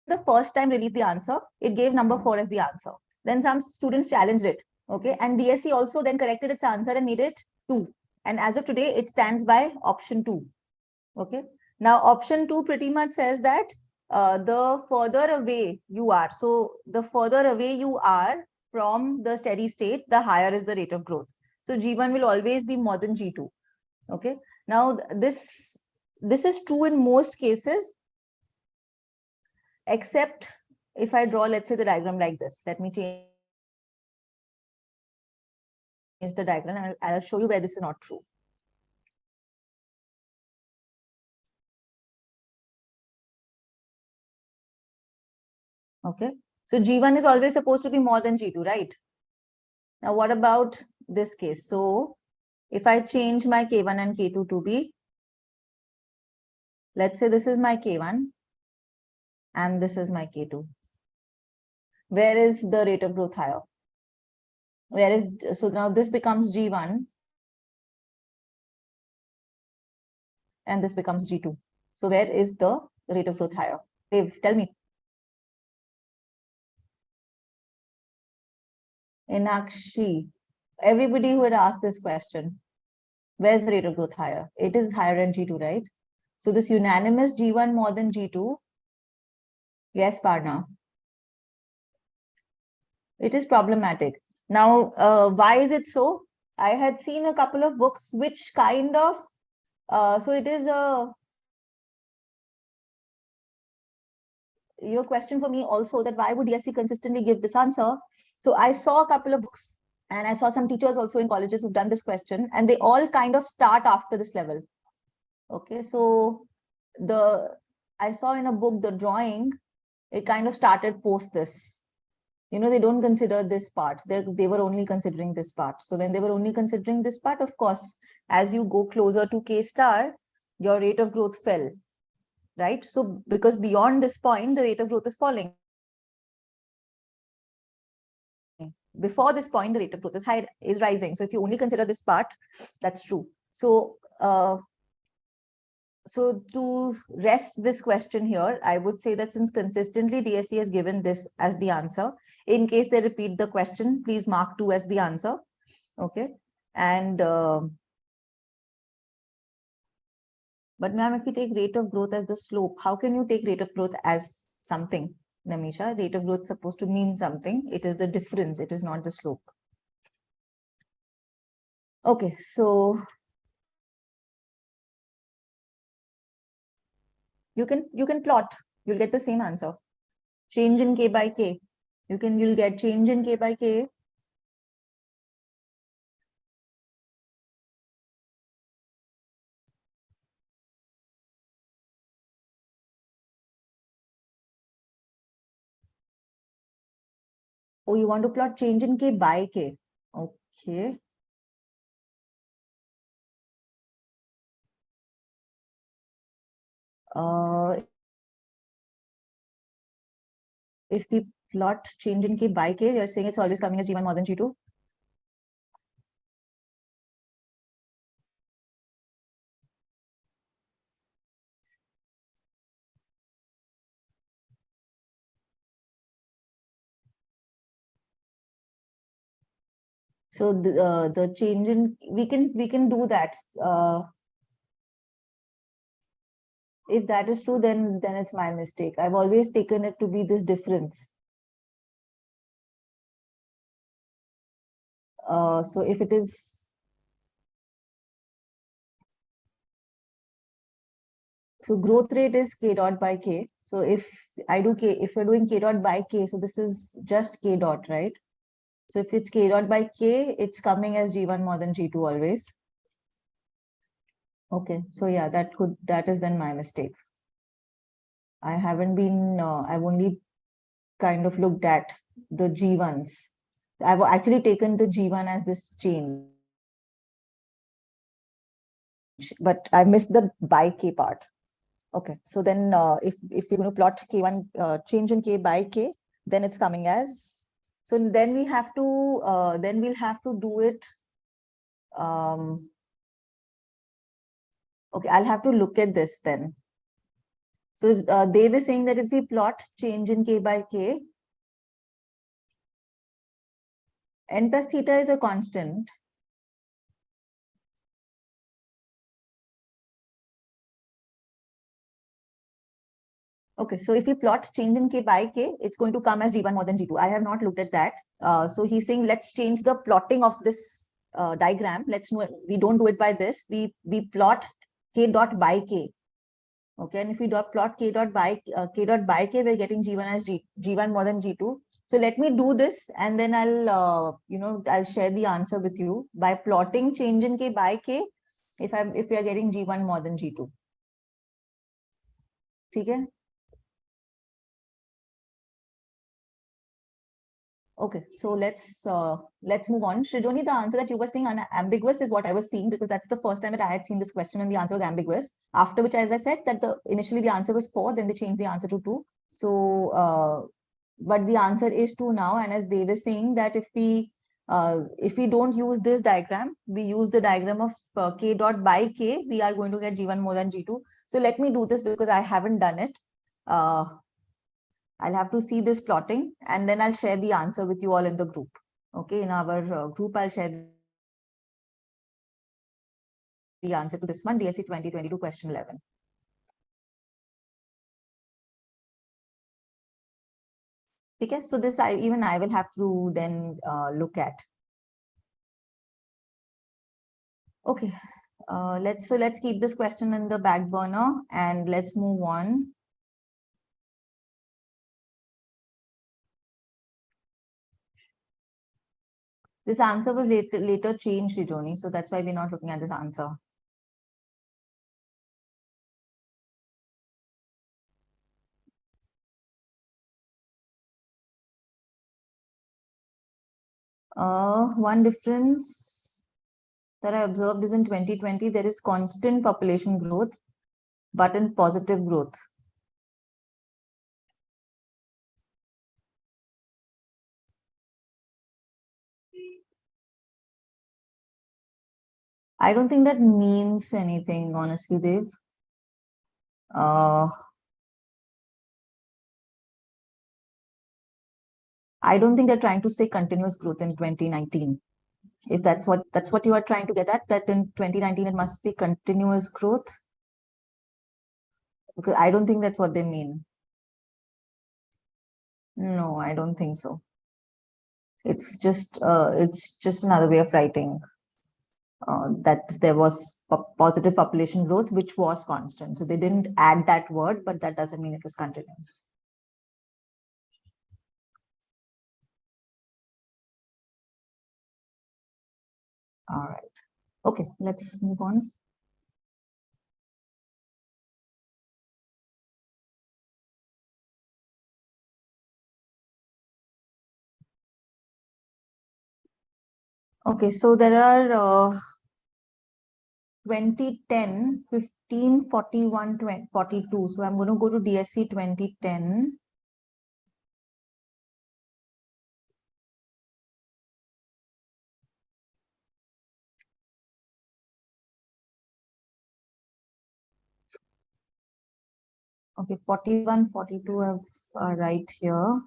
the first time released the answer, it gave number 4 as the answer. Then some students challenged it, okay? And DSE also then corrected its answer and made it 2. And as of today, it stands by option 2, okay? Now, option 2 pretty much says that the further away you are, so the further away you are from the steady state, the higher is the rate of growth. So G1 will always be more than G2. Okay. Now this is true in most cases, except if I draw, let's say, the diagram like this. Let me change the diagram and I'll show you where this is not true. Okay. So G1 is always supposed to be more than G2, right? Now, what about this case? So if I change my K1 and K2 to be, let's say this is my K1 and this is my K2. Where is the rate of growth higher? Where is, so now this becomes G1 and this becomes G2. So where is the rate of growth higher? Dave, tell me. Inakshi, everybody who had asked this question, where's the rate of growth higher? It is higher than G2, right? So this unanimous G1 more than G2. Yes, Parna. It is problematic. Now, why is it so? I had seen a couple of books which kind of, so it is a, your question for me also, that why would DSE consistently give this answer? So I saw a couple of books and I saw some teachers also in colleges who've done this question, and they all kind of start after this level. Okay, so I saw in a book, the drawing, it kind of started post this. You know, they don't consider this part. They were only considering this part. So when they were only considering this part, of course, as you go closer to K star, your rate of growth fell, right? So because beyond this point, the rate of growth is falling. Before this point, the rate of growth is rising. So if you only consider this part, that's true. So so to rest this question here, I would say that since consistently DSE has given this as the answer, in case they repeat the question, please mark 2 as the answer. Okay. And but ma'am, if you take rate of growth as the slope, how can you take rate of growth as something? Namisha, rate of growth is supposed to mean something. It is the difference. It is not the slope. Okay, so you can plot. You'll get the same answer. Change in K by K. You'll get change in K by K. Oh, you want to plot change in K by K. Okay. If we plot change in K by K, you're saying it's always coming as G1 more than G2. So the change in, we can do that. If that is true, then it's my mistake. I've always taken it to be this difference. So if it is, So growth rate is K dot by K. So if I do K, if you're doing K dot by K, so this is just K dot, right? So if it's K dot by K, it's coming as G1 more than G2 always. Okay, so yeah, that is then my mistake. I haven't been, I've only kind of looked at the G1s. I've actually taken the G1 as this change, but I missed the by K part. Okay, so then if you're going to plot K1 change in K by K, then it's coming as, so then we have to, then we'll have to do it. Okay, I'll have to look at this then. So they were saying that if we plot change in K by K, n plus theta is a constant. Okay, so if we plot change in K by K, it's going to come as G1 more than G2. I have not looked at that. So he's saying, let's change the plotting of this diagram. Let's know, we don't do it by this. We plot K dot by K. Okay, and if we plot K dot by K, we're getting G1 as G1 more than G2. So let me do this, and then I'll, I'll share the answer with you by plotting change in K by K. If we are getting G1 more than G2. Okay. Okay, so let's move on. Srijoni, the answer that you were saying ambiguous is what I was seeing, because that's the first time that I had seen this question and the answer was ambiguous. After which, as I said, that initially the answer was 4, then they changed the answer to 2. So, but the answer is 2 now. And as they were saying that if we don't use this diagram, we use the diagram of K dot by K, we are going to get G1 more than G2. So let me do this because I haven't done it. I'll have to see this plotting, and then I'll share the answer with you all in the group. Okay, in our group, I'll share the answer to this one, DSE 2022 question 11. Okay, so this even I will have to then look at. Okay, let's keep this question in the back burner and let's move on. This answer was later changed, Srijoni, so that's why we're not looking at this answer. One difference that I observed is in 2020, there is constant population growth, but in positive growth. I don't think that means anything, honestly, Dev. I don't think they're trying to say continuous growth in 2019. If that's what you are trying to get at, that in 2019 it must be continuous growth. Because I don't think that's what they mean. No, I don't think so. It's just another way of writing that there was positive population growth, which was constant. So they didn't add that word, but that doesn't mean it was continuous. All right. Okay, let's move on. Okay, so there are 2010, 15, 41, 20, 42. So I'm going to go to DSE 2010. Okay, 41, 42 have right here.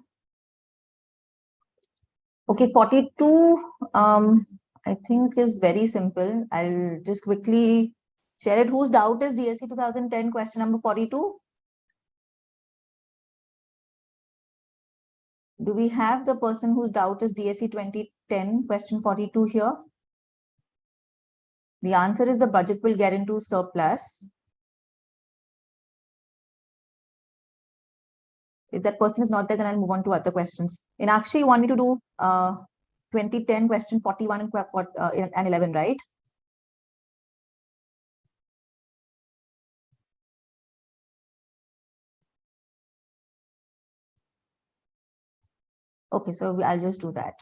Okay, 42, I think is very simple. I'll just quickly share it. Whose doubt is DSE 2010 question number 42? Do we have the person whose doubt is DSE 2010 question 42 here? The answer is the budget will get into surplus. If that person is not there, then I'll move on to other questions. In Akshi, you want me to do 2010 question 41 and 11, right? Okay, so I'll just do that.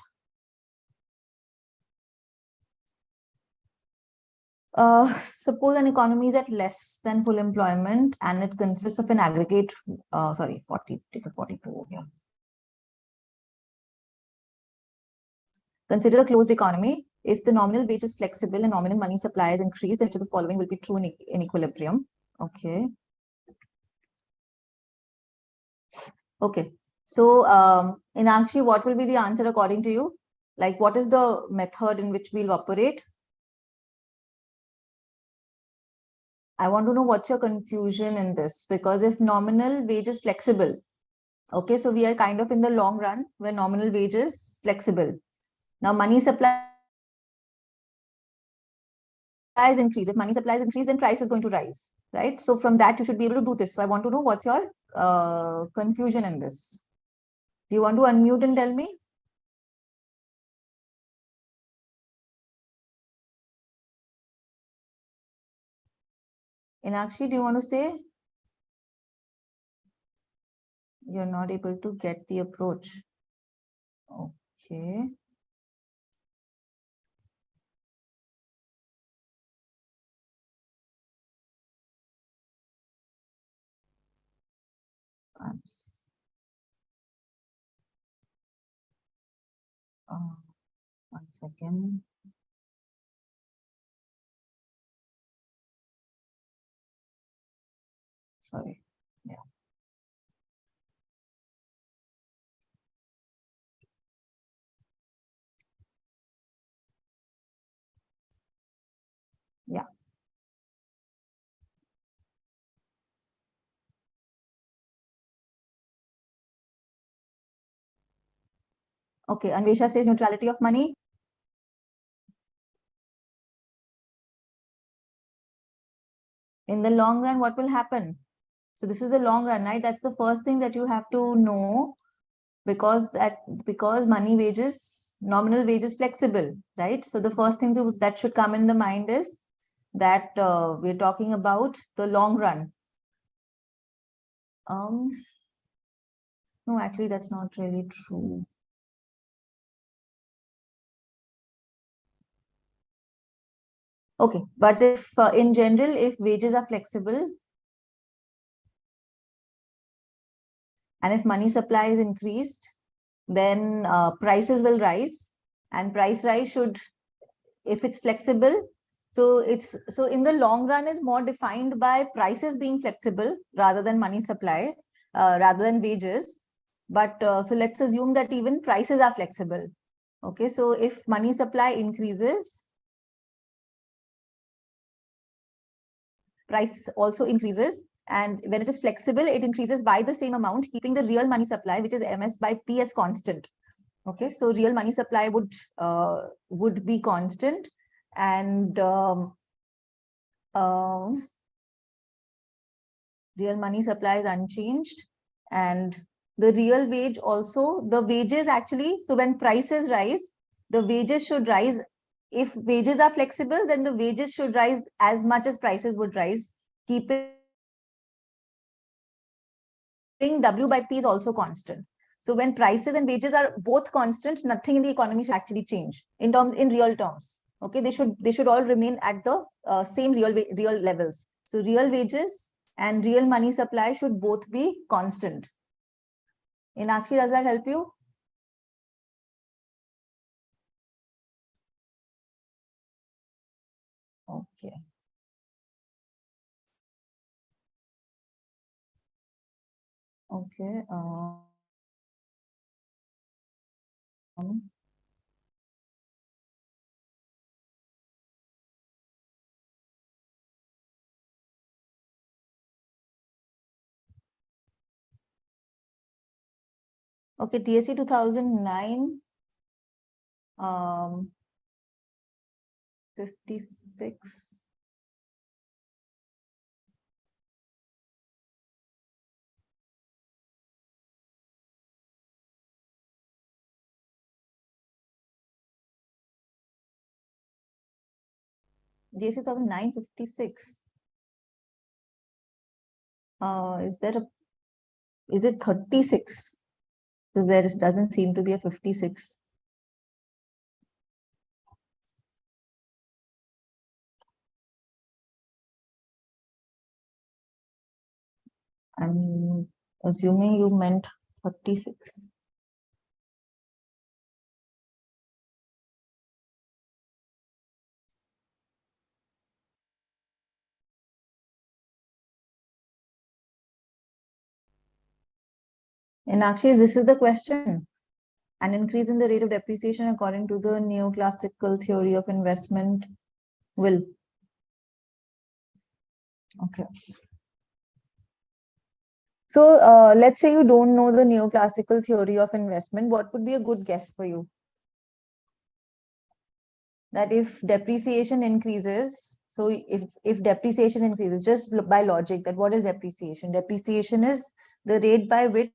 Suppose an economy is at less than full employment and it consists of an aggregate, 40, take a 42 here. Consider a closed economy. If the nominal wage is flexible and nominal money supply is increased, then each of the following will be true in equilibrium. Okay. Okay. So in Akshi, what will be the answer according to you? Like, what is the method in which we'll operate? I want to know what's your confusion in this, because if nominal wage is flexible, okay, so we are kind of in the long run where nominal wage is flexible. Now money supply is increased. If money supply is increased, then price is going to rise, right? So from that, you should be able to do this. So I want to know what's your confusion in this. Do you want to unmute and tell me? Inakshi, do you want to say? You're not able to get the approach. Okay. One second. Sorry. Yeah. Yeah. Okay. Anvesha says neutrality of money. In the long run, what will happen? So this is the long run, right? That's the first thing that you have to know, because money wages, nominal wage is flexible, right? So the first thing that should come in the mind is that we're talking about the long run. No, actually, that's not really true. Okay, but if in general, if wages are flexible and if money supply is increased, then prices will rise, and price rise should, if it's flexible, so in the long run is more defined by prices being flexible rather than money supply, rather than wages. But so let's assume that even prices are flexible. Okay, so if money supply increases, price also increases, and when it is flexible, it increases by the same amount, keeping the real money supply, which is MS by P, as constant. Okay, so real money supply would be constant, and real money supply is unchanged, and the real wage also, the wages actually, so when prices rise, the wages should rise. If wages are flexible, then the wages should rise as much as prices would rise, keeping W by P is also constant. So when prices and wages are both constant, nothing in the economy should actually change in real terms. Okay, they should all remain at the same real levels. So real wages and real money supply should both be constant. Inakshi, does that help you? Okay. Okay. Okay, DSE 2009, 56. JC 956. Is it 36? Because there doesn't seem to be a 56. I'm assuming you meant 36. And actually, this is the question. An increase in the rate of depreciation according to the neoclassical theory of investment will. Okay. So let's say you don't know the neoclassical theory of investment. What would be a good guess for you? That if depreciation increases, so if depreciation increases, just by logic, that what is depreciation? Depreciation is the rate by which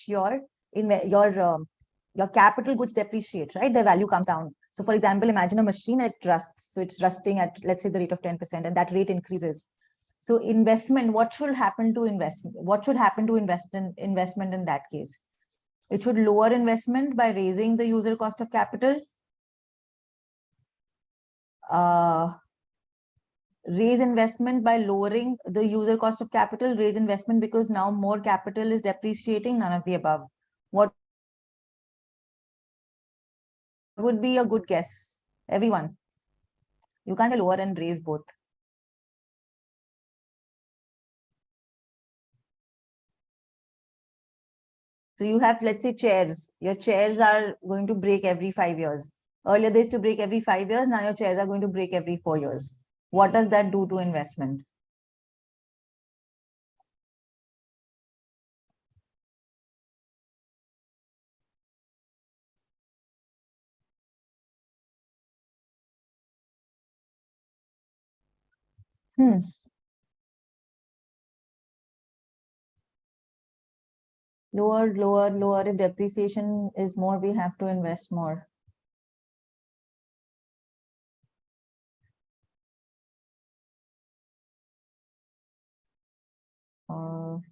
your capital goods depreciate, right? Their value comes down. So for example, imagine a machine, it rusts. So it's rusting at, let's say, the rate of 10%, and that rate increases. So investment, what should happen to investment? What should happen to investment in that case? It should lower investment by raising the user cost of capital. Raise investment by lowering the user cost of capital. Raise investment because now more capital is depreciating. None of the above. What would be a good guess? Everyone. You can't lower and raise both. So you have, let's say, chairs. Your chairs are going to break every 5 years. Earlier, they used to break every 5 years. Now your chairs are going to break every 4 years. What does that do to investment? Lower. If depreciation is more, we have to invest more. One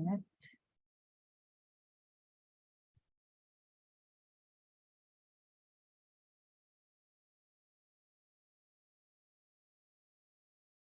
minute.